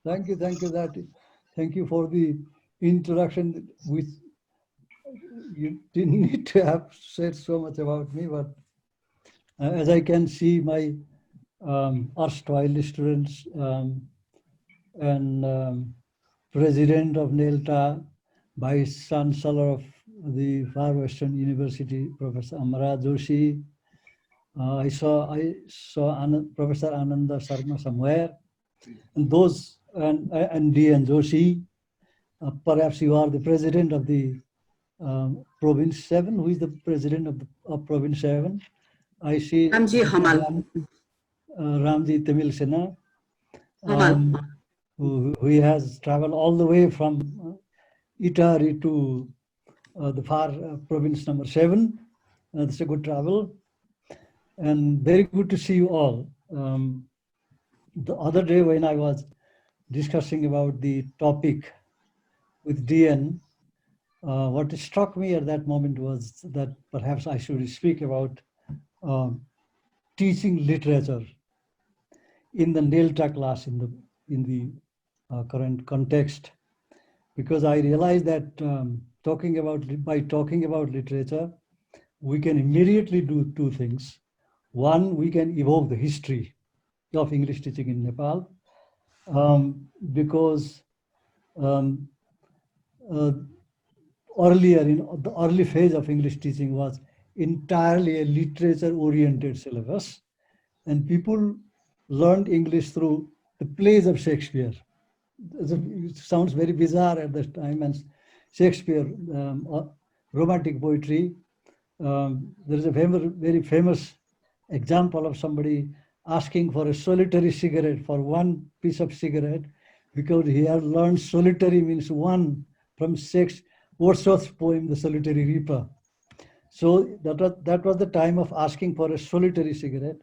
Thank you. Thank you for the introduction. Which you didn't need to have said so much about me, but as I can see, my erstwhile students and president of NELTA, vice chancellor of the Far Western University, Professor Amara Joshi. I saw Professor Ananda Sharma somewhere, and those and D.N. Joshi. Perhaps you are the president of the Province 7. Who is the president of Province 7? I see Ramji Hamal. Ramji Tamil Sena, Hamal. who has traveled all the way from Itari to the far province number 7. It's a good travel, and very good to see you all. The other day when I was discussing about the topic with DN, what struck me at that moment was that perhaps I should speak about teaching literature in the NELTA class in the current context, because I realized that by talking about literature, we can immediately do two things. One, we can evoke the history of English teaching in Nepal, because um, uh, earlier in the early phase of English teaching was entirely a literature-oriented syllabus, and people learned English through the plays of Shakespeare. It sounds very bizarre at that time, and Shakespeare, romantic poetry. There is a very famous example of somebody asking for a solitary cigarette for one piece of cigarette, because he had learned solitary means one from Wordsworth's poem, The Solitary Reaper. So that was the time of asking for a solitary cigarette.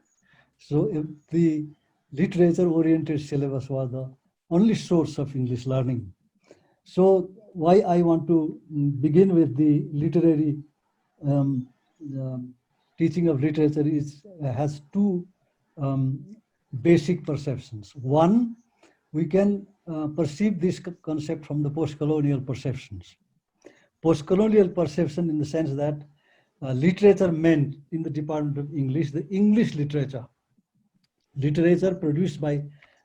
So if the literature-oriented syllabus was the only source of English learning. So why I want to begin with the literary um, um, teaching of literature has two um, basic perceptions. One, we can perceive this concept from the post-colonial perceptions. Post-colonial perception in the sense that literature meant in the Department of English, the English literature produced by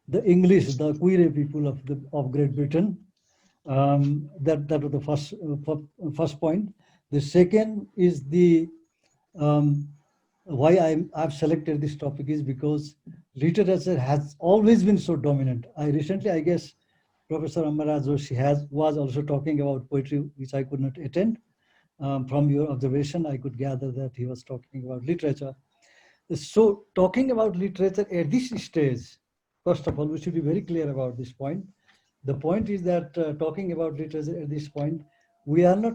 the English, the queer people of Great Britain. That was the first point. The second is the why I've selected this topic is because literature has always been so dominant. I guess, Professor Amara Joshi was also talking about poetry, which I could not attend. From your observation, I could gather that he was talking about literature. So talking about literature at this stage, first of all, we should be very clear about this point. The point is that talking about literature at this point, we are not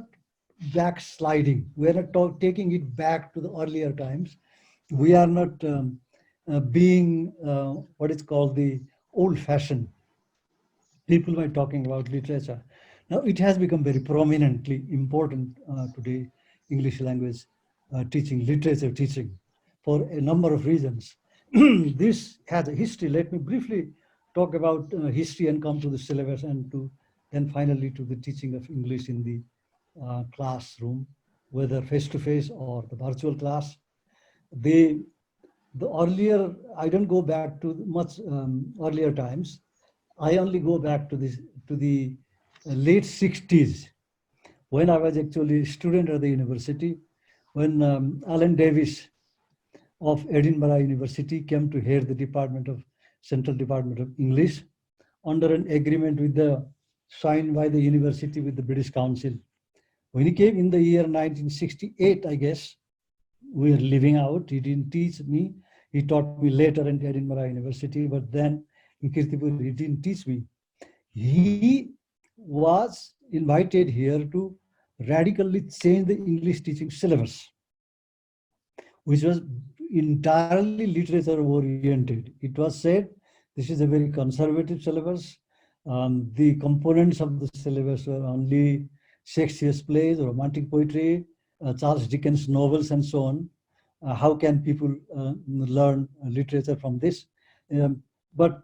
backsliding. We are not taking it back to the earlier times. We are not being what is called the old-fashioned people by talking about literature. Now, it has become very prominently important today, English language teaching, literature teaching, for a number of reasons. This has a history. Let me briefly talk about history and come to the syllabus and then finally to the teaching of English in the classroom, whether face-to-face or the virtual class. The earlier, I don't go back to much earlier times. I only go back to the late 60s, when I was actually a student at the university, when Alan Davis of Edinburgh University came to head the Central Department of English under an agreement signed by the university with the British Council. When he came in the year 1968, I guess, we were living out. He didn't teach me. He taught me later at Edinburgh University, but then in Kirtipur, he didn't teach me. He was invited here to radically change the English teaching syllabus, which was entirely literature oriented. It was said, this is a very conservative syllabus. The components of the syllabus were only Shakespeare's plays, romantic poetry, Charles Dickens' novels, and so on. How can people learn literature from this? But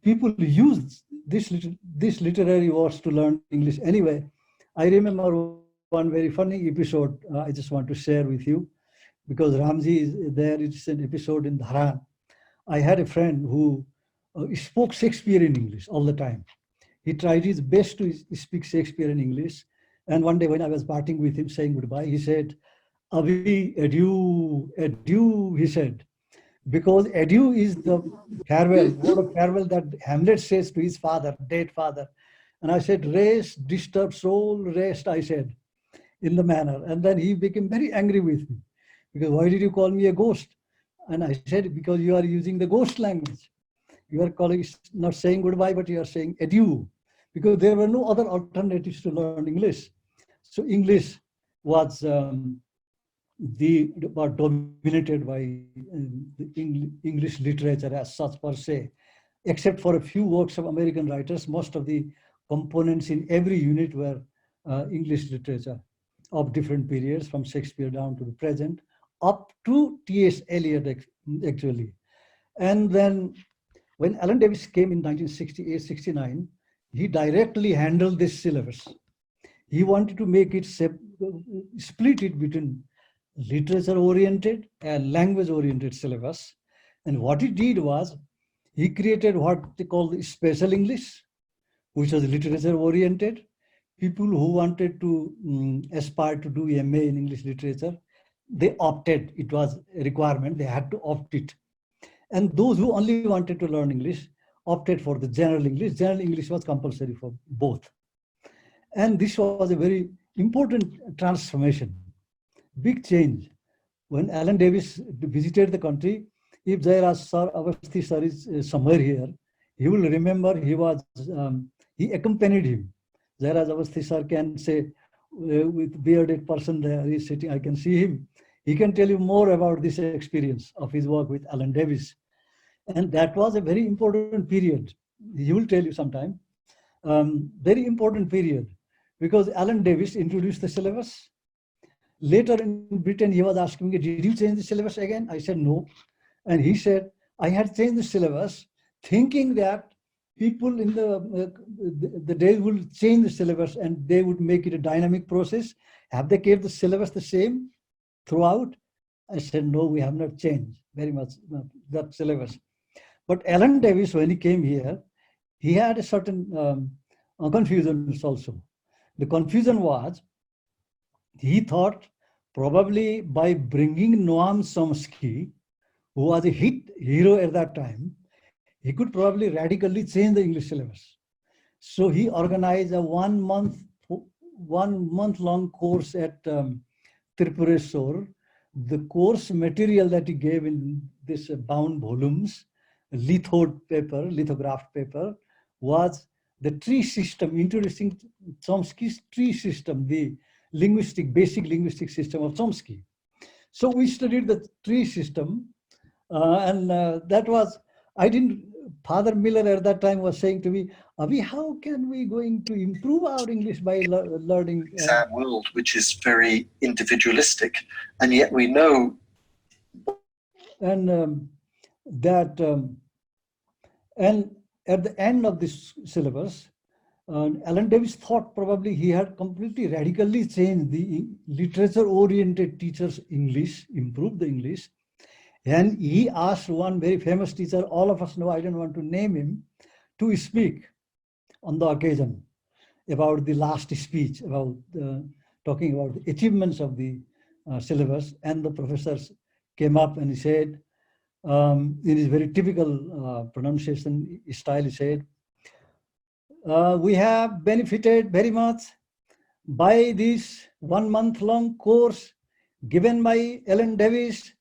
people use this literary was to learn English anyway. I remember one very funny episode. I just want to share with you because Ramji is there. It's an episode in Dharan. I had a friend who spoke Shakespeare in English all the time. He tried his best to speak Shakespeare in English. And one day when I was parting with him, saying goodbye, he said, Abhi, adieu, adieu, he said. Because adieu is the farewell, word of farewell that Hamlet says to his father, dead father. And I said, rest, disturbed soul, rest, I said, in the manner. And then he became very angry with me because why did you call me a ghost? And I said, because you are using the ghost language. You are calling, not saying goodbye, but you are saying adieu, because there were no other alternatives to learn English. So English was dominated by English literature as such per se, except for a few works of American writers. Most of the components in every unit were English literature of different periods, from Shakespeare down to the present, up to T.S. Eliot actually. And then when Alan Davis came in 1968-69, he directly handled this syllabus. He wanted to make it split it between literature-oriented and language-oriented syllabus. And what he did was, he created what they call the special English, which was literature-oriented. People who wanted to aspire to do MA in English literature, they opted. It was a requirement. They had to opt it. And those who only wanted to learn English opted for the general English. General English was compulsory for both. And this was a very important transformation, big change. When Alan Davis visited the country, if Jairaj Sir, Avasthi Sir is somewhere here, he will remember he accompanied him. Jairaj Avasthi Sir can say, with bearded person there, he's sitting, I can see him. He can tell you more about this experience of his work with Alan Davis. And that was a very important period. He will tell you sometime. Very important period, because Alan Davis introduced the syllabus. Later in Britain, he was asking me, did you change the syllabus again? I said, no. And he said, I had changed the syllabus thinking that people in the days will change the syllabus and they would make it a dynamic process. Have they kept the syllabus the same throughout? I said, no, we have not changed very much that syllabus. But Alan Davis, when he came here, he had a certain confusion also. The confusion was, he thought probably by bringing Noam Chomsky, who was a hit hero at that time, he could probably radically change the English syllabus. So he organized a one month long course at Tripureshwar. The course material that he gave in this bound volumes, lithographed paper, was the tree system, introducing Chomsky's tree system, the basic linguistic system of Chomsky. So we studied the tree system, and that was, Father Miller at that time was saying to me, Abhi, how can we going to improve our English by learning? Our world, which is very individualistic, and yet we know. And and at the end of this syllabus, Alan Davis thought probably he had completely radically changed the literature-oriented teacher's English, improved the English. And he asked one very famous teacher, all of us know, I don't want to name him, to speak on the occasion about the last speech, about talking about the achievements of the syllabus. And the professors came up and he said, in his very typical pronunciation style, he said, we have benefited very much by this 1 month long course given by Alan Davis.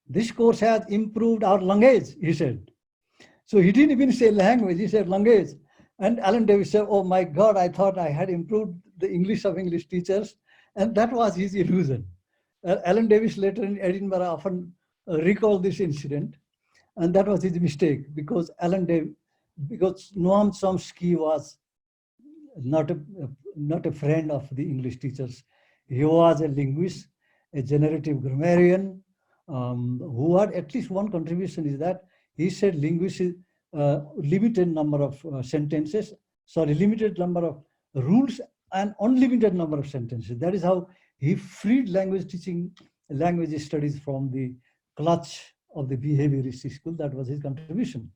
This course has improved our language, he said. So he didn't even say language, he said language. And Alan Davis said, oh my God, I thought I had improved the English of English teachers. And that was his illusion. Alan Davis later in Edinburgh often recalled this incident. And that was his mistake, because because Noam Chomsky was not a friend of the English teachers. He was a linguist, a generative grammarian, who had at least one contribution, is that he said limited number of sentences, sorry, limited number of rules and unlimited number of sentences. That is how he freed language teaching, language studies from the clutch of the behaviorist school. That was his contribution.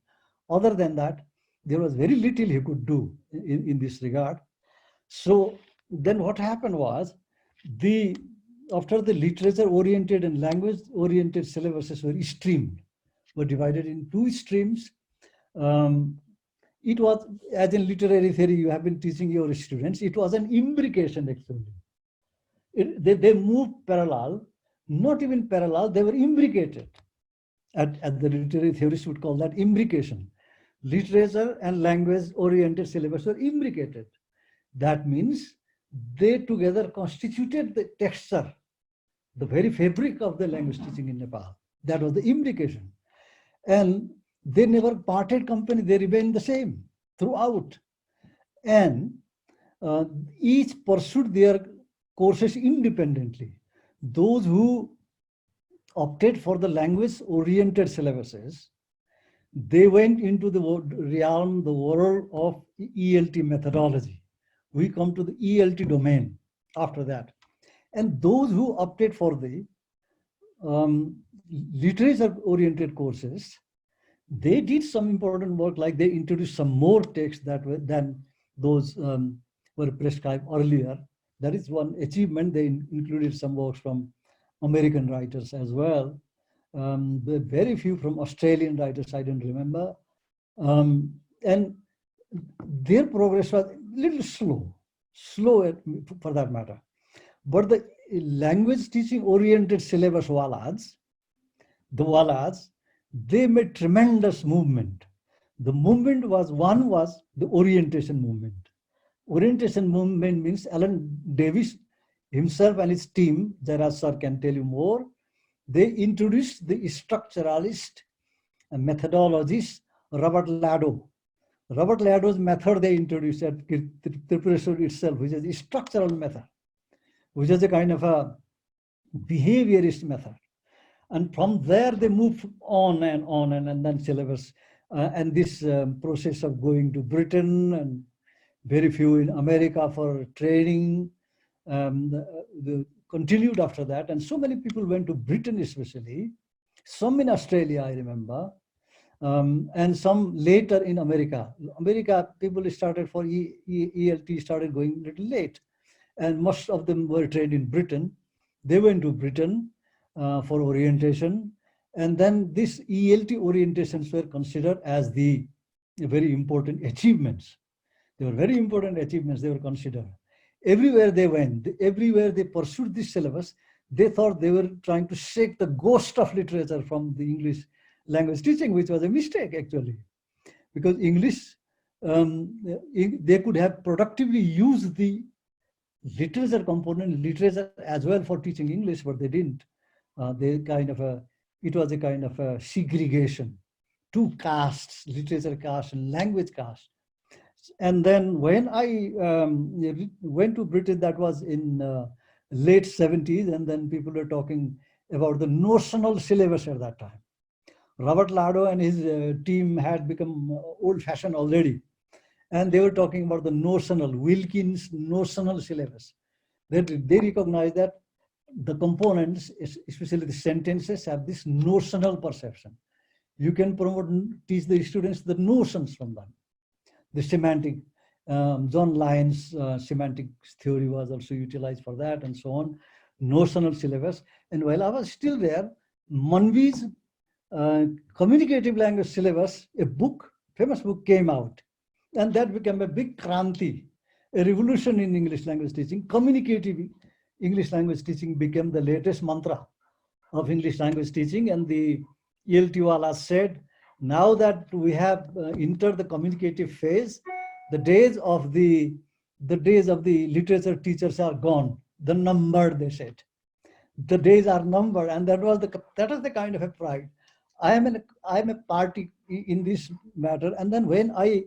Other than that, there was very little he could do in this regard. So then what happened was, the after the literature oriented and language oriented syllabuses were streamed, were divided in two streams. It was, as in literary theory you have been teaching your students, it was an imbrication actually. They moved parallel, not even parallel, they were imbricated. At the literary theorists would call that imbrication. Literature and language oriented syllabus were imbricated. That means they together constituted the texture, the very fabric of the language teaching in Nepal. That was the imbrication. And they never parted company, they remained the same throughout. And each pursued their courses independently. Those who opted for the language-oriented syllabuses, they went into the realm, the world of ELT methodology. We come to the ELT domain after that. And those who opted for the literature-oriented courses, they did some important work, like they introduced some more texts that were than those were prescribed earlier. That is one achievement. They included some works from American writers as well. Very few from Australian writers, I don't remember. And their progress was a little slow for that matter. But the language teaching oriented syllabus walas, they made tremendous movement. The movement was, one was the orientation movement. Orientation movement means Alan Davis himself and his team, Jairaj sir can tell you more, they introduced the structuralist methodologist Robert Lado. Robert Lado's method they introduced at Tripureshwar itself, which is a structural method, which is a kind of a behaviorist method. And from there they move on and then syllabus. And this process of going to Britain and very few in America for training, continued after that. And so many people went to Britain especially, some in Australia, I remember, and some later in America. America, people started for ELT, started going a little late. And most of them were trained in Britain. They went to Britain for orientation. And then these ELT orientations were considered as the very important achievements. They were very important achievements they were considered. Everywhere they went, everywhere they pursued this syllabus, they thought they were trying to shake the ghost of literature from the English language teaching, which was a mistake actually. Because English, they could have productively used the literature component, literature as well for teaching English, but they didn't. It was a kind of a segregation, two castes, literature caste and language caste. And then when I went to Britain, that was in late 70s, and then people were talking about the notional syllabus at that time. Robert Lado and his team had become old-fashioned already. And they were talking about the notional, Wilkins notional syllabus. They recognize that the components, especially the sentences, have this notional perception. You can teach the students the notions from them. The semantic, John Lyon's semantic theory was also utilized for that and so on, notional syllabus. And while I was still there, Manvi's communicative language syllabus, a book, famous book came out. And that became a big kranti, a revolution in English language teaching. Communicative English language teaching became the latest mantra of English language teaching. And the ELT-wala said, now that we have entered the communicative phase, the days of the literature teachers are gone. The numbered, they said. The days are numbered, and that was the kind of a pride. I am a party in this matter. And then when I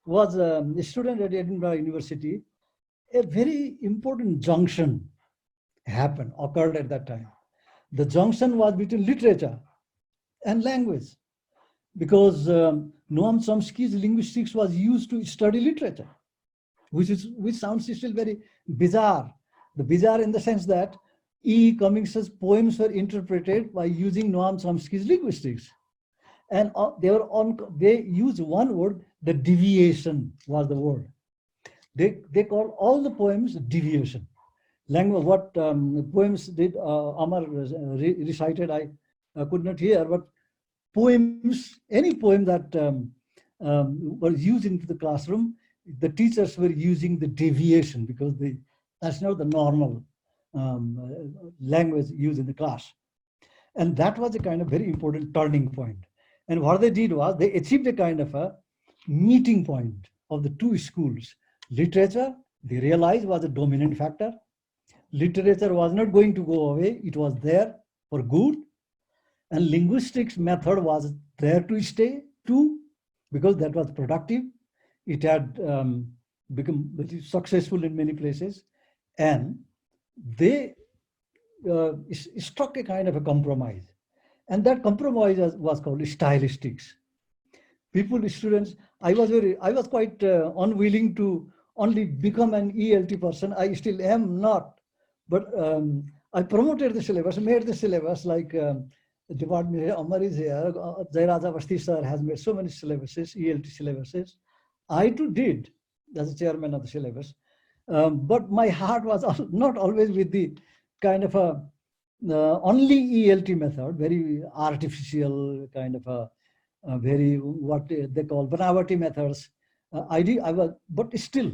was a student at Edinburgh University, a very important junction occurred at that time. The junction was between literature and language. because Noam Chomsky's linguistics was used to study literature, which sounds still very bizarre. The bizarre in the sense that E. Cummings's poems were interpreted by using Noam Chomsky's linguistics, and they use one word. The deviation was the word. They call all the poems deviation. Language, what poems did Amar recited, I could not hear, but poems, any poem that was used into the classroom, the teachers were using the deviation because that's not the normal language used in the class. And that was a kind of very important turning point. And what they did was they achieved a kind of a meeting point of the two schools. Literature, they realized, was a dominant factor. Literature was not going to go away. It was there for good. And linguistics method was there to stay too, because that was productive. It had become very successful in many places. And they struck a kind of a compromise. And that compromise was called stylistics. People, students, I was quite unwilling to only become an ELT person. I still am not. But I promoted the syllabus, made the syllabus like the department, Amar is here, Jayaraja Avasthi sir has made so many syllabuses, ELT syllabuses. I too did as a chairman of the syllabus. But my heart was not always with the kind of a only ELT method, very artificial kind of a very, what they call banavati methods. I was, but still,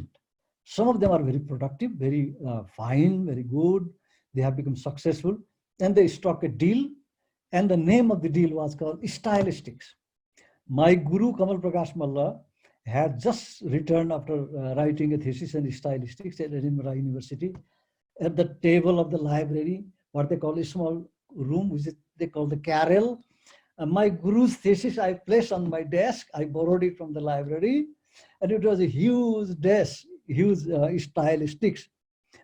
some of them are very productive, very fine, very good. They have become successful, and they struck a deal, and the name of the deal was called stylistics. My guru Kamal Prakash Malla had just returned after writing a thesis on stylistics at Edinburgh University. At the table of the library, what they call a small room, which they call the carrel. My guru's thesis I placed on my desk. I borrowed it from the library, and it was a huge desk, huge stylistics.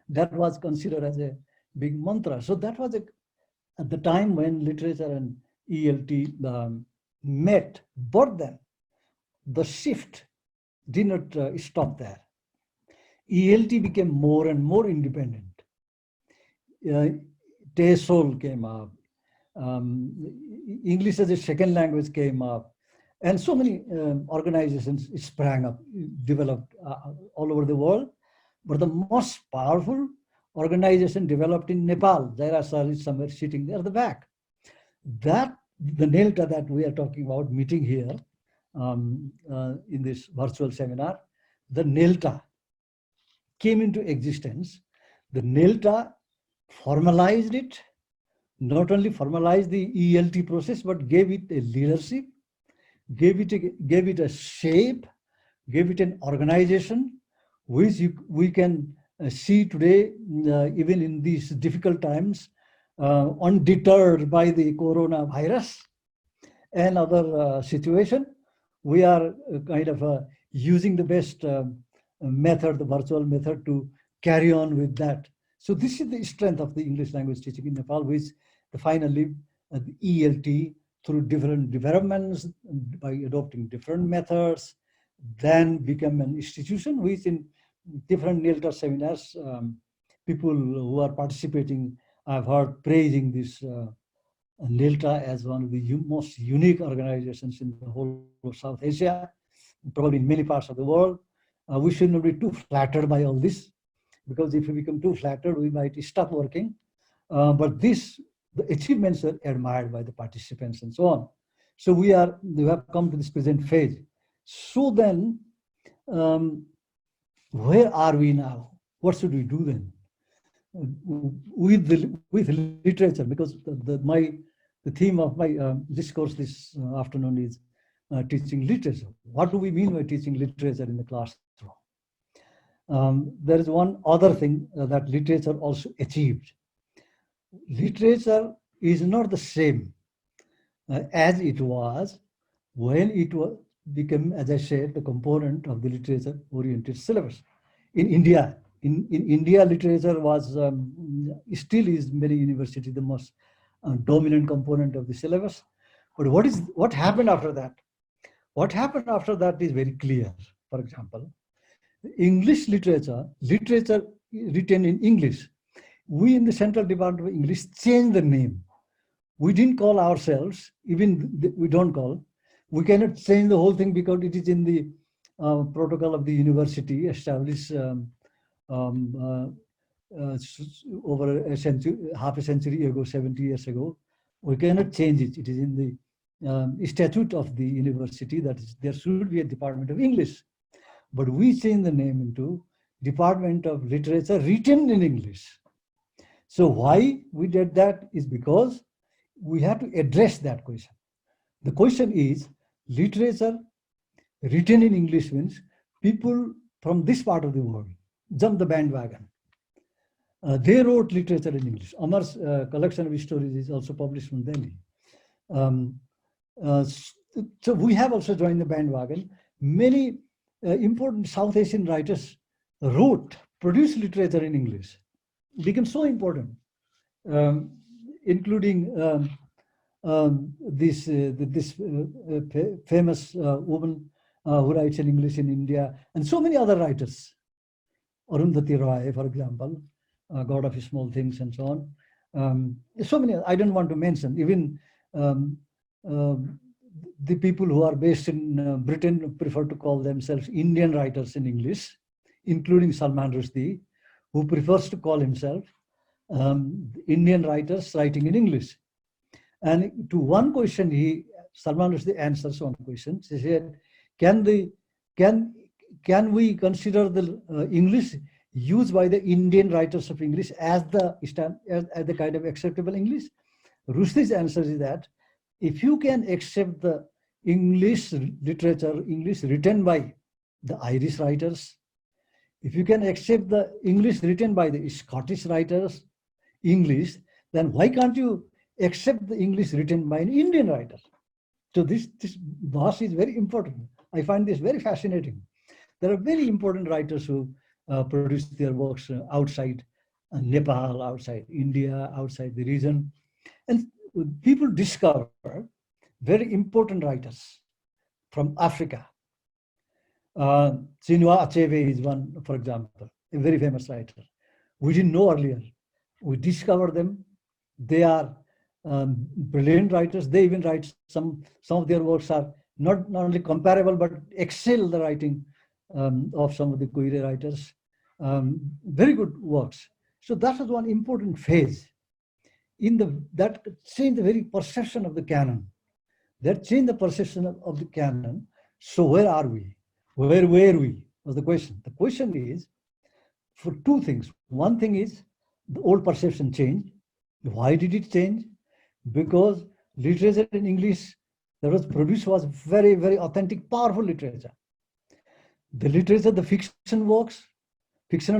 That was considered as a big mantra. So that was at the time when literature and ELT met. But then the shift did not stop there. ELT became more and more independent. TESOL came up. English as a second language came up. And so many organizations sprang up, developed all over the world. But the most powerful organization developed in Nepal. Jaira sir is somewhere sitting there at the back. That, the NELTA that we are talking about, meeting here in this virtual seminar, the NELTA came into existence. The NELTA formalized it, not only formalized the ELT process, but gave it a leadership, gave it a shape, gave it an organization, which we can see today, even in these difficult times, undeterred by the coronavirus and other situation. We are kind of using the best method, the virtual method, to carry on with that. So this is the strength of the English language teaching in Nepal, which finally the ELT, through different developments, by adopting different methods, then become an institution, which in different NELTA seminars, people who are participating, I've heard praising this NELTA as one of the most unique organizations in the whole of South Asia, probably in many parts of the world. We should not be too flattered by all this, because if we become too flattered, we might stop working. But the achievements are admired by the participants and so on. So we have come to this present phase. So then, where are we now? What should we do then with literature? Because the theme of my discourse this afternoon is teaching literature. What do we mean by teaching literature in the classroom? There is one other thing that literature also achieved. Literature is not the same as it was when it became, as I said, the component of the literature-oriented syllabus. In India, literature was still is many universities the most dominant component of the syllabus. But what happened after that? What happened after that is very clear. For example, English literature written in English, we in the Central Department of English changed the name. We didn't call ourselves, we don't call. We cannot change the whole thing because it is in the protocol of the university established um, over a century, half a century ago, 70 years ago. We cannot change it. It is in the statute of the university that is, there should be a Department of English. But we changed the name into Department of Literature written in English. So why we did that is because we have to address that question. The question is, literature written in English means people from this part of the world jump the bandwagon. They wrote literature in English. Amar's collection of stories is also published from Delhi. Um, so we have also joined the bandwagon. Many important South Asian writers produced literature in English. It became so important, including this famous woman who writes in English in India, and so many other writers. Arundhati Roy, for example, God of Small Things, and so on. So many, I don't want to mention. Even the people who are based in Britain prefer to call themselves Indian writers in English, including Salman Rushdie, who prefers to call himself Indian writers writing in English. And to one question, Salman Rushdie answers one question. He said, "Can we consider the English used by the Indian writers of English as the kind of acceptable English?" Rushdie's answer is that if you can accept the English literature, English written by the Irish writers, if you can accept the English written by the Scottish writers, English, then why can't you accept the English written by an Indian writer? So this bahas is very important. I find this very fascinating. There are very important writers who produce their works outside Nepal, outside India, outside the region. And people discover very important writers from Africa. Chinua Achebe is one, for example, a very famous writer. We didn't know earlier. We discovered them. They are brilliant writers. They even write some of their works are not only comparable, but excel the writing of some of the Koire writers. Very good works. So that was one important phase that changed the very perception of the canon. That changed the perception of the canon. So where are we? Where were we? Was the question. The question is for two things. One thing is the old perception changed. Why did it change? Because literature in English that was produced was very, very authentic, powerful literature. The literature, the fictional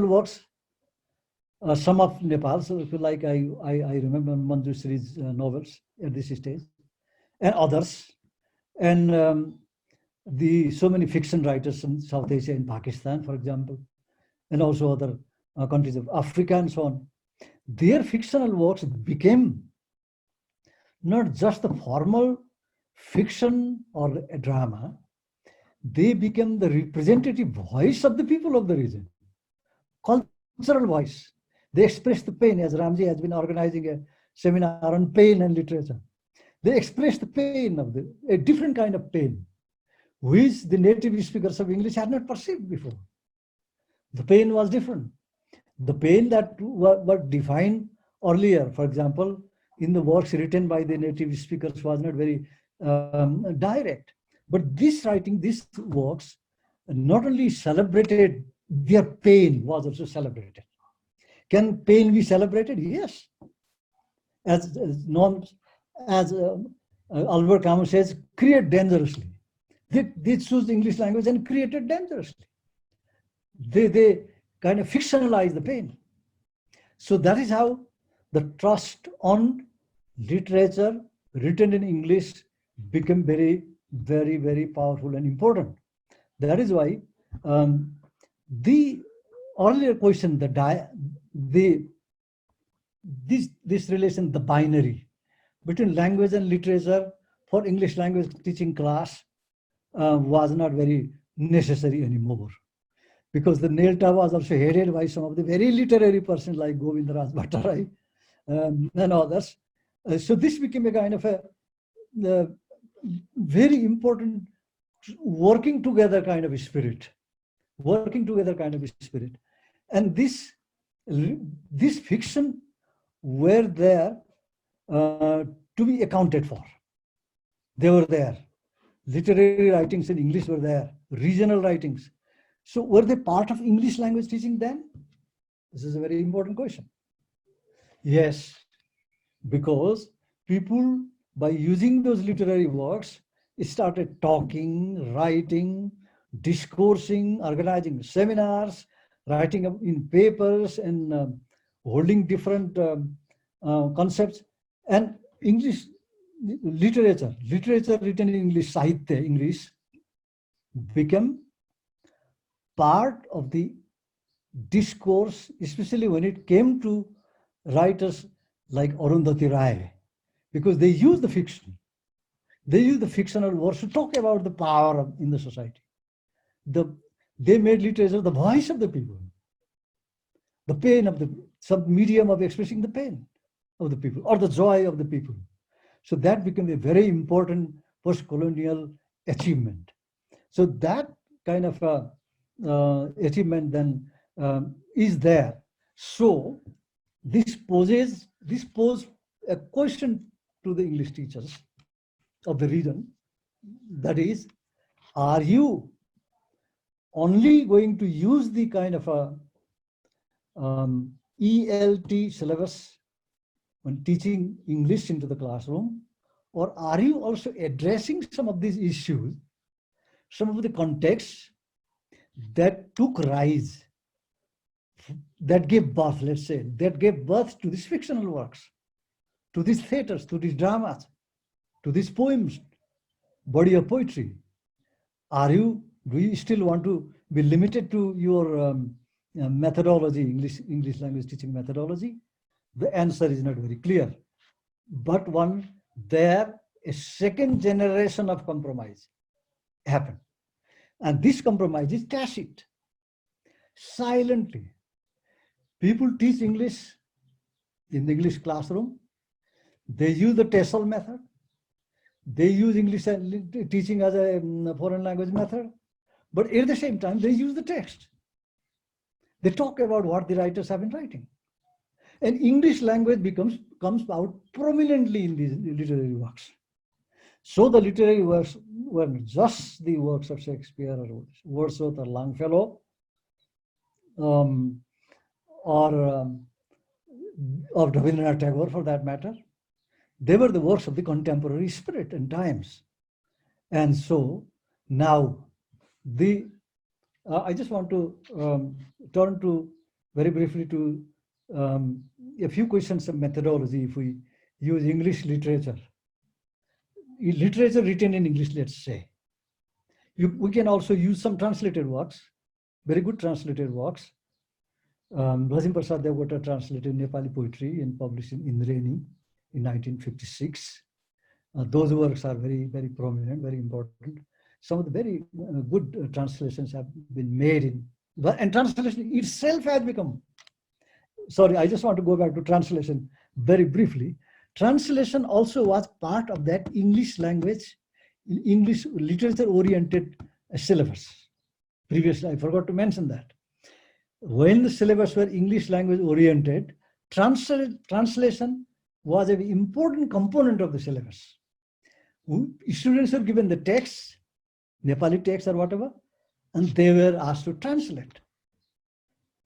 works, some of Nepal, so if you like, I remember Manjushri's novels at this stage, and others, and so many fiction writers from South Asia and Pakistan, for example, and also other countries of Africa and so on. Their fictional works became not just the formal fiction or a drama, they became the representative voice of the people of the region, cultural voice. They express the pain, as Ramji has been organizing a seminar on pain and literature. They express the pain of a different kind of pain, which the native speakers of English had not perceived before. The pain was different. The pain that were defined earlier, for example, in the works written by the native speakers was not very direct. But these works not only celebrated their pain, was also celebrated. Can pain be celebrated? Yes. As Albert Camus says, create dangerously. They chose the English language and created dangerously. They kind of fictionalize the pain. So that is how the trust on literature written in English became very, very, very powerful and important. That is why the earlier question, this relation, the binary between language and literature for English language teaching class, was not very necessary anymore, because the Nelta was also headed by some of the very literary persons like Govindaraj Bhattarai and others. So this became a kind of a very important working together kind of a spirit, working together kind of a spirit. And this fiction were there to be accounted for. They were there. Literary writings in English were there, regional writings. So were they part of English language teaching then? This is a very important question. Yes, because people, by using those literary works, started talking, writing, discoursing, organizing seminars, writing in papers, and holding different concepts. And English literature written in English, Sahitya, English, became part of the discourse, especially when it came to writers like Arundhati Rai, because they use the fiction. They use the fictional words to talk about the power in the society. They made literature the voice of the people, the pain of some medium of expressing the pain of the people or the joy of the people. So that became a very important post-colonial achievement. So that kind of achievement then is there. So this posed a question to the English teachers of the region, that is, are you only going to use the kind of a ELT syllabus when teaching English into the classroom, or are you also addressing some of these issues, some of the contexts that took rise, that gave birth, let's say, that gave birth to these fictional works, to these theaters, to these dramas, to these poems, body of poetry? Do you still want to be limited to your methodology, English language teaching methodology? The answer is not very clear. But a second generation of compromise happened. And this compromise is tacit, silently. People teach English in the English classroom. They use the TESOL method. They use English teaching as a foreign language method. But at the same time, they use the text. They talk about what the writers have been writing. And English language comes out prominently in these literary works. So the literary works were just the works of Shakespeare or Wordsworth or Longfellow, or of Rabindranath Tagore for that matter. They were the works of the contemporary spirit and times. And so now I just want to turn to very briefly to a few questions of methodology. If we use English literature written in English, let's say, we can also use some translated works, very good translated works. Bhasim Prasad Devgota translated Nepali poetry and published in Indrani in 1956. Those works are very, very prominent, very important. Some of the very good translations have been made and translation itself has become, sorry, I just want to go back to translation very briefly. Translation also was part of that English language, English literature-oriented syllabus. Previously, I forgot to mention that. When the syllabus were English language-oriented, translation was an important component of the syllabus. Students were given the text, Nepali text or whatever, and they were asked to translate.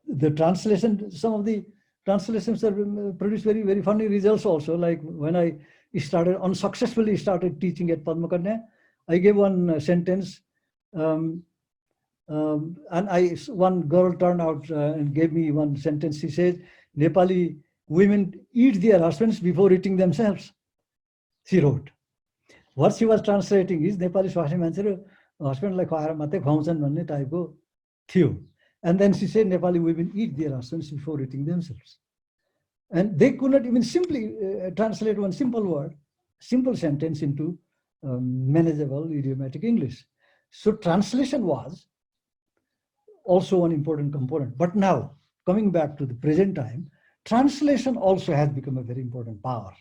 The translation, some of the translations are produced very, very funny results also. Like when I unsuccessfully started teaching at Padma Kanya, I gave one sentence, and one girl turned out and gave me one sentence. She says, Nepali women eat their husbands before eating themselves, she wrote. What she was translating is Nepali स्वास्नी मान्छेहरु हस्बेन्डलाई खुवाएर मात्रै खुवाउँछन् भन्ने टाइपको थियो. And then she said Nepali women eat their husbands before eating themselves. And they could not even simply translate one simple word, simple sentence into manageable idiomatic English. So translation was also one important component. But now, coming back to the present time, translation also has become a very important power.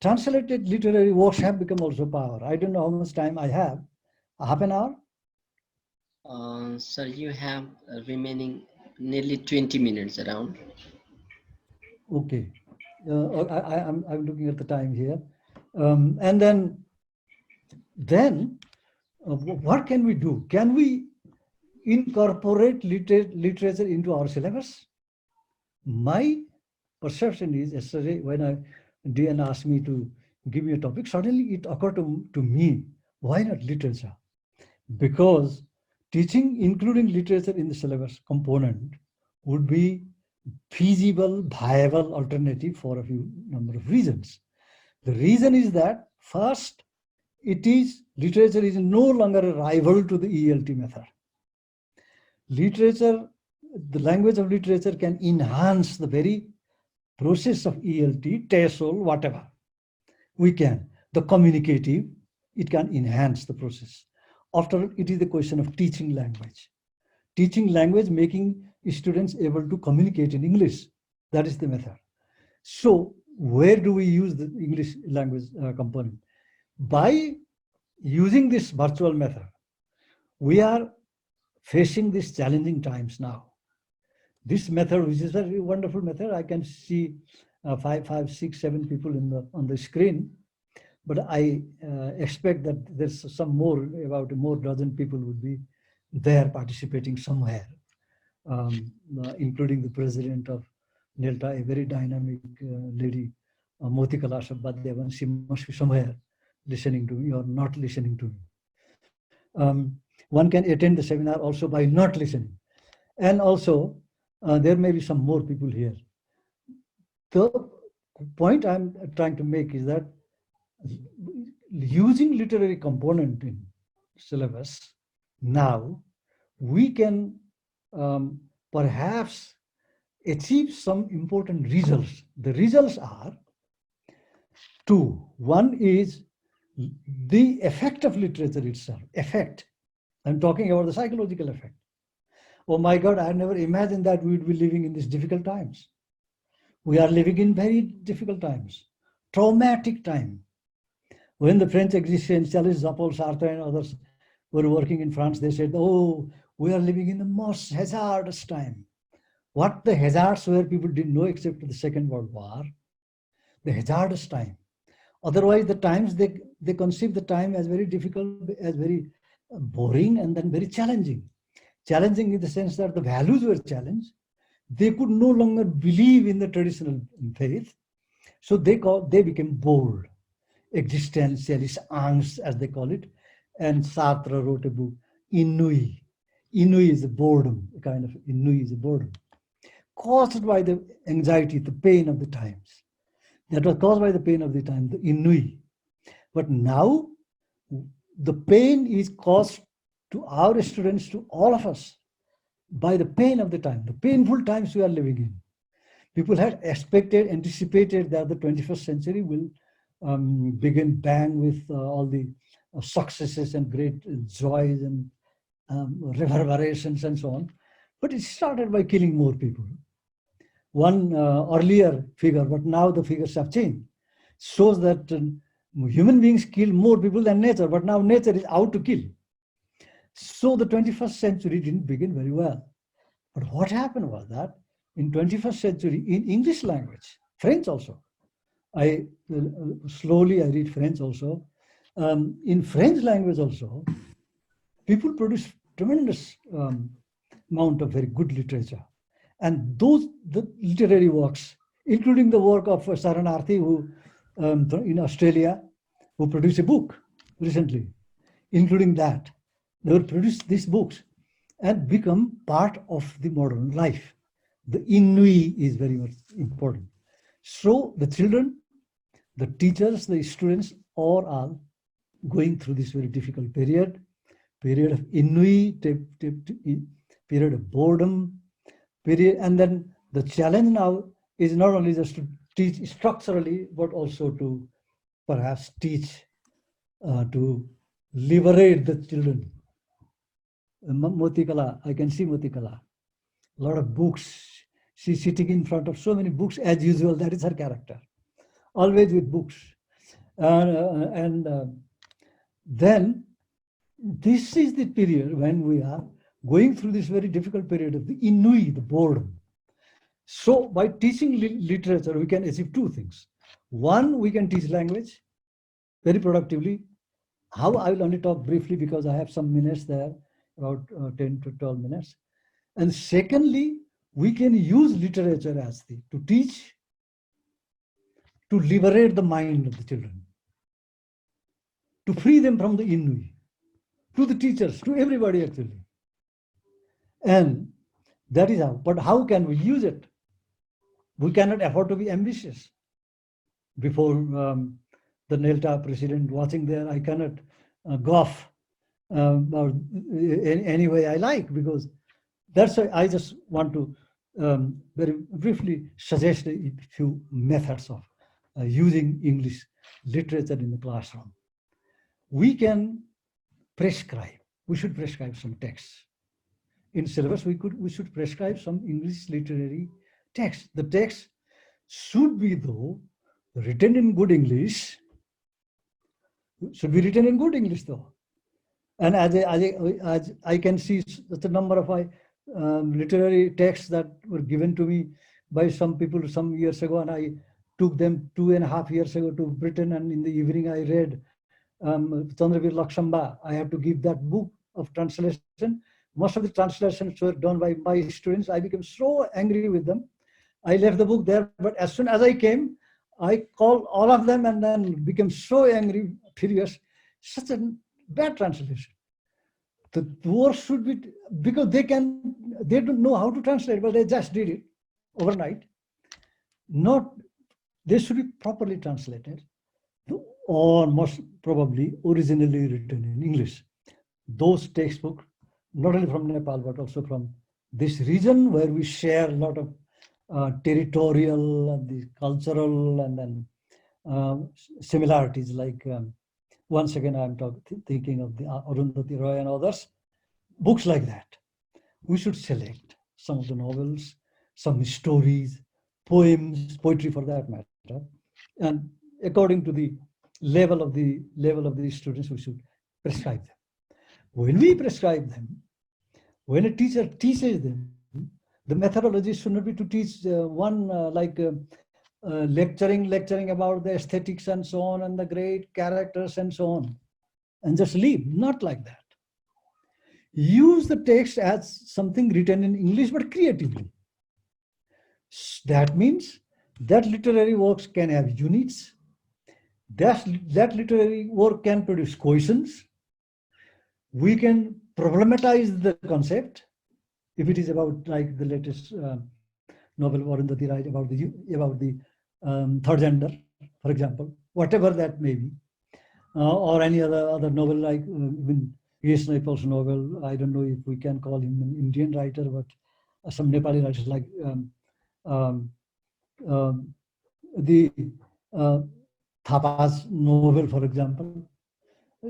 Translated literary works have become also power. I don't know how much time I have. Half an hour? Sir, you have remaining nearly 20 minutes around. Okay. I'm looking at the time here. And then what can we do? Can we incorporate literature into our syllabus? My perception is, yesterday when DN asked me to give me a topic, suddenly it occurred to me, why not literature? Because teaching, including literature in the syllabus component, would be feasible, viable alternative for a few number of reasons. The reason is that first, literature is no longer a rival to the ELT method. Literature, the language of literature can enhance the very process of ELT, TESOL, whatever. We can. The communicative, it can enhance the process. After all, it is the question of teaching language. Teaching language, making students able to communicate in English. That is the method. So where do we use the English language component? By using this virtual method, we are facing these challenging times now. This method, which is a very wonderful method, I can see 5, 6, 7 people on the screen, but I expect that there's some more, about more dozen people would be there participating somewhere, including the president of Delta, a very dynamic lady, Motikala Sabbadevan. She must be somewhere listening to me or not listening to me. One can attend the seminar also by not listening. And also, there may be some more people here. The point I'm trying to make is that using literary component in syllabus, now we can perhaps achieve some important results. The results are two. One is the effect of literature itself. Effect. I'm talking about the psychological effect. Oh my God, I never imagined that we would be living in these difficult times. We are living in very difficult times, traumatic time. When the French existentialists, Jean-Paul Sartre and others were working in France, they said, oh, we are living in the most hazardous time. What the hazards were, people didn't know except the Second World War, the hazardous time. Otherwise, the times, they conceive the time as very difficult, as very boring, and then very challenging. Challenging in the sense that the values were challenged. They could no longer believe in the traditional faith. So they became bold, existentialist angst, as they call it. And Sartre wrote a book, Ennui. Ennui is a boredom, a kind of ennui is a boredom, caused by the anxiety, the pain of the times. That was caused by the pain of the time, the ennui. But now, the pain is caused to our students, to all of us, by the pain of the time, the painful times we are living in. People had expected, anticipated that the 21st century will begin bang with all the successes and great joys and reverberations and so on. But it started by killing more people. One earlier figure, but now the figures have changed, shows that human beings kill more people than nature, but now nature is out to kill. So the 21st century didn't begin very well. But what happened was that in 21st century, in English language, French also, I read French also. In French language also, people produce tremendous amount of very good literature. And the literary works, including the work of Saranarthi, who in Australia, who produced a book recently, including that, they will produce these books and become part of the modern life. The ennui is very much important. So the children, the teachers, the students, all are going through this very difficult period of ennui, period of boredom, period. And then the challenge now is not only just to teach structurally, but also to perhaps teach to liberate the children Motikala, I can see Motikala. A lot of books. She's sitting in front of so many books as usual. That is her character. Always with books. And then this is the period when we are going through this very difficult period of the ennui, the boredom. So by teaching literature, we can achieve two things. One, we can teach language very productively. How, I will only talk briefly because I have some minutes there, about 10 to 12 minutes. And secondly, we can use literature as to teach, to liberate the mind of the children, to free them from the ennui, to the teachers, to everybody actually. And that is how. But how can we use it? We cannot afford to be ambitious. Before the NELTA president watching there, I cannot golf or any way I like, because that's why I just want to very briefly suggest a few methods of using English literature in the classroom. We can prescribe. We should prescribe some texts. In syllabus, we should prescribe some English literary text. The text should be, though, written in good English. Should be written in good English, though. And as I can see the number of literary texts that were given to me by some people some years ago, and I took them 2.5 years ago to Britain, and in the evening I read Chandravir Lakshamba. I have to give that book of translation. Most of the translations were done by my students. I became so angry with them. I left the book there, but as soon as I came, I called all of them and then became so angry, furious. Such a bad translation. The words should be, because they don't know how to translate, but they just did it overnight. They should be properly translated, or most probably originally written in English. Those textbooks, not only from Nepal, but also from this region where we share a lot of territorial and the cultural and then similarities, like once again I'm thinking of the Arundhati Roy and others, books like that. We should select some of the novels, some stories, poems, poetry for that matter, and according to the level of the students, we should prescribe them. When we prescribe them, when a teacher teaches them, the methodology should not be to teach lecturing about the aesthetics and so on, and the great characters and so on, and just leave. Not like that. Use the text as something written in English, but creatively. That means that literary works can have units. That literary work can produce questions. We can problematize the concept. If it is about, like the latest novel Arundhati Roy about the third gender, for example, whatever that may be, or any other novel, like even E.S. Naipaul's novel. I don't know if we can call him an Indian writer, but some Nepali writers like the Thapa's novel, for example.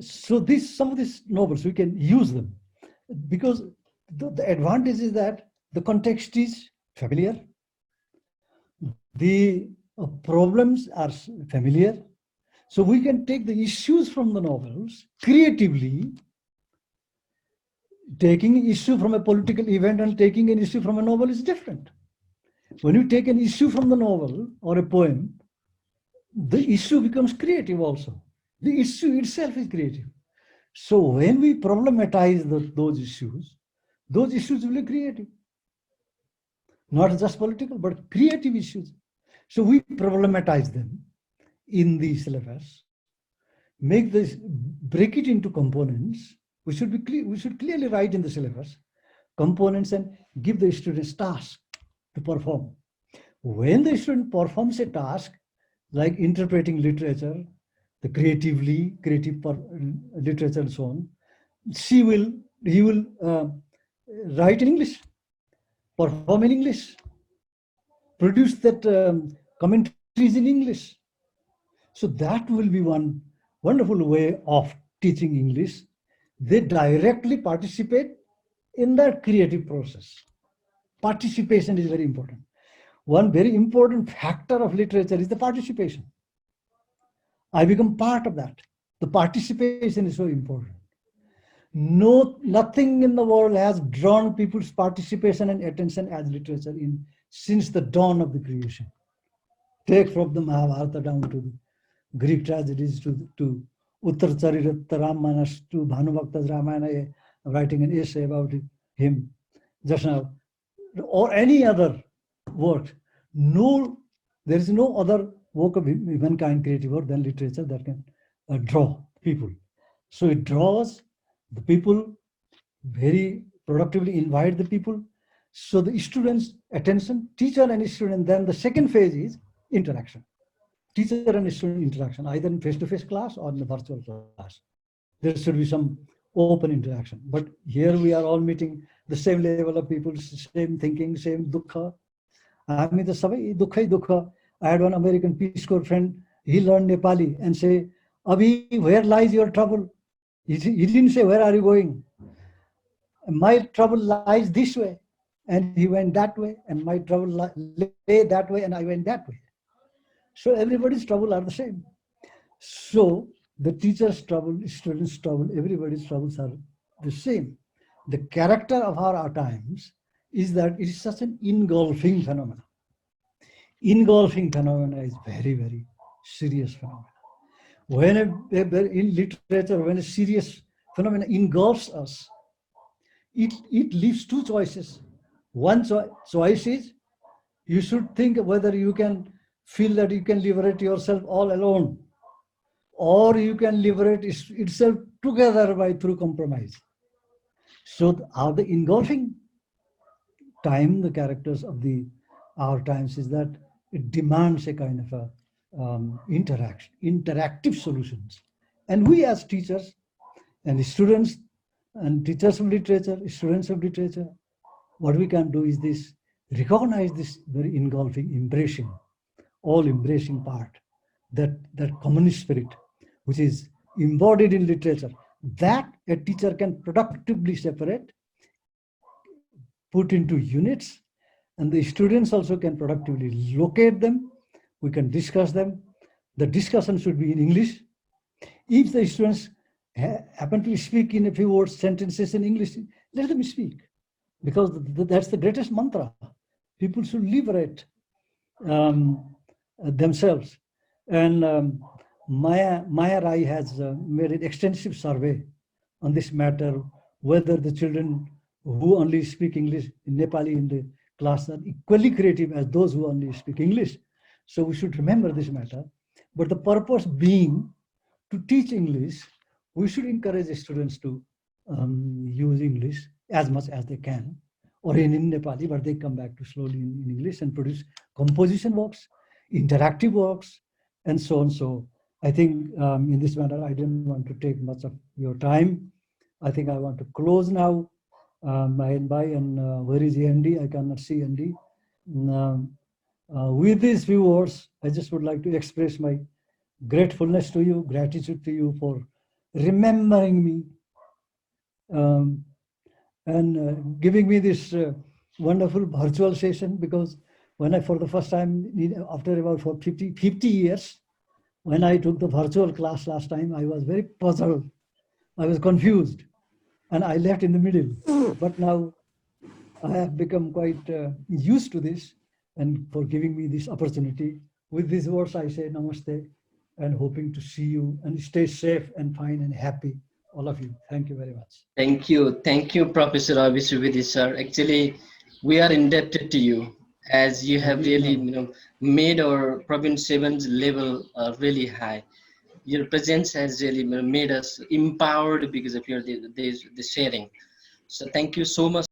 So some of these novels, we can use them, because the advantage is that the context is familiar, the problems are familiar, so we can take the issues from the novels creatively. Taking an issue from a political event and taking an issue from a novel is different. When you take an issue from the novel or a poem, the issue becomes creative also. The issue itself is creative. So when we problematize those issues will be creative. Not just political, but creative issues. So we problematize them in the syllabus, break it into components. We should clearly write in the syllabus components and give the students tasks to perform. When the student performs a task, like interpreting literature, the creative literature and so on, he will write in English, perform in English, produce that commentaries in English. So that will be one wonderful way of teaching English. They directly participate in that creative process, participation is very important. One very important factor of literature is the participation. I become part of that. The participation is so important. No, nothing in the world has drawn people's participation and attention as literature since the dawn of the creation. Take from the Mahabharata down to the Greek tragedies to Uttar Charita Ramanas to Bhanubhakta's Ramayana, writing an essay about him just now, or any other work. No, there is no other work of humankind creative work than literature that can draw people. So it draws the people, very productively invite the people. So the students' attention, teacher and student, then the second phase is interaction. Teacher and student interaction, either in face-to-face class or in the virtual class. There should be some open interaction. But here we are all meeting the same level of people, same thinking, same dukha. I mean, the sabai dukha dukha. I had one American Peace Corps friend, he learned Nepali and say, Abhi, where lies your trouble? He didn't say, where are you going? My trouble lies this way. And he went that way, and my trouble lay that way, and I went that way. So everybody's trouble are the same. So the teacher's trouble, students' trouble, everybody's troubles are the same. The character of our times is that it is such an engulfing phenomenon. Engulfing phenomena is very, very serious phenomena. When in literature, when a serious phenomena engulfs us, it leaves two choices. One choice is you should think whether you can feel that you can liberate yourself all alone, or you can liberate itself together through compromise. So the engulfing time, the characters of our times is that it demands a kind of a interactive solutions. And we as teachers and students and teachers of literature, students of literature, what we can do is this, recognize this very engulfing, embracing, all embracing part, that communist spirit, which is embodied in literature, that a teacher can productively separate, put into units, and the students also can productively locate them. We can discuss them. The discussion should be in English. If the students happen to speak in a few words, sentences in English, let them speak, because that's the greatest mantra. People should liberate themselves. And Maya Rai has made an extensive survey on this matter, whether the children who only speak English in Nepali in the class are equally creative as those who only speak English. So we should remember this matter. But the purpose being to teach English, we should encourage the students to use English as much as they can, or in Nepali, but they come back to slowly in English and produce composition works, interactive works, and so on. So I think in this matter, I didn't want to take much of your time. I think I want to close now. Where is Andy? I cannot see Andy. With these few words, I just would like to express my gratefulness to you, gratitude to you for remembering me and giving me this wonderful virtual session, because when I, for the first time, after about 50 years, when I took the virtual class last time, I was very puzzled. I was confused, and I left in the middle. But now I have become quite used to this, and for giving me this opportunity. With these words, I say namaste, and hoping to see you and stay safe and fine and happy, all of you. Thank you very much. Thank you, Professor Abhi Subedi sir. Actually, we are indebted to you, as you have really made our Province 7's level really high. Your presence has really made us empowered because of your the sharing. So thank you so much,